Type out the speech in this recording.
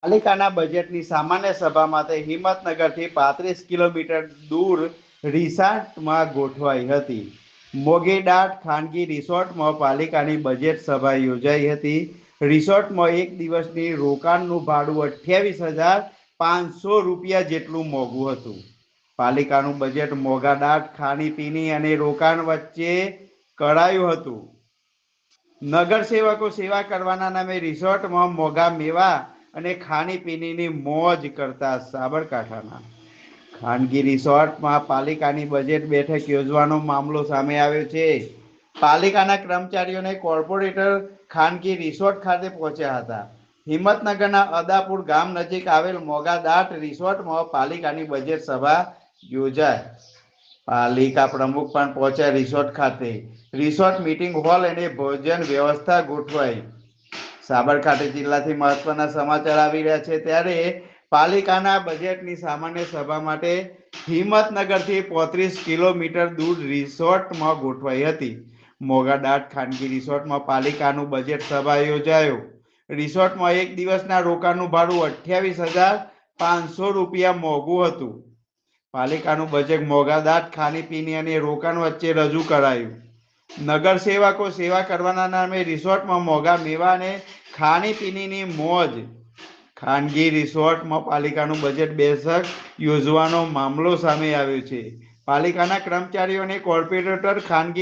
પાલિકાના બજેટની સામાન્ય સભા માટે હિંમતનગરથી 35 કિલોમીટર દૂર રિસાર્ટમાં ગોઠવાઈ હતી. મોગેદાટ ખાનગી રિસોર્ટમાં પાલિકાની બજેટ સભા યોજાઈ હતી. રિસોર્ટમાં એક દિવસની રોકાણનું ભાડું 28,500 રૂપિયા જેટલું મોંઘું હતું. પાલિકાનું બજેટ મોગેદાટ ખાણીપીણી અને રોકાણ વચ્ચે કરાયું હતું. નગરસેવકો સેવા કરવાના નામે રિસોર્ટમાં મોંઘા મેવા અને ખાણીપીણીની મોજ કરતા સાબરકાંઠાના ખાનગી રિસોર્ટમાં પાલિકાની બજેટ બેઠક યોજવાનો મામલો સામે આવ્યો છે. પાલિકાના કર્મચારીઓને કોર્પોરેટર ખાનગી રિસોર્ટ ખાતે પહોંચ્યા હતા. હિંમતનગરના અદાપુર ગામ નજીક આવેલ મોગેદાટ રિસોર્ટમાં પાલિકાની બજેટ સભા યોજાય. પાલિકા પ્રમુખ પણ પહોંચ્યા રિસોર્ટ ખાતે. રિસોર્ટ મીટિંગ હોલ અને ભોજન વ્યવસ્થા ગોઠવાઈ. સાબરકાંઠા જિલ્લાથી મહત્વના સમાચાર આવી રહ્યા છે ત્યારે પાલિકાના બજેટની સામાન્ય સભા માટે હિંમતનગરથી 35 કિલોમીટર દૂર રિસોર્ટમાં ગોઠવાઈ હતી. મોગેદાટ ખાનગી રિસોર્ટમાં પાલિકાનું બજેટ સભા યોજાયો. રિસોર્ટમાં એક દિવસના રોકાણનું ભાડું 28,500 રૂપિયા મોંઘું હતું. પાલિકાનું બજેટ મોગેદાટ ખાણીપીણી અને રોકાણ વચ્ચે રજૂ કરાયું. નગરસેવકો સેવા કરવાના નામે રિસોર્ટમાં મોંઘા મેવા અને ખાણીપીણીની મોજ. ખાનગી રિસોર્ટમાં પાલિકાનું બજેટ બેઠક યોજવાનો મામલો સામે આવ્યો છે. પાલિકાના કર્મચારીઓને કોર્પોરેટર ખાનગી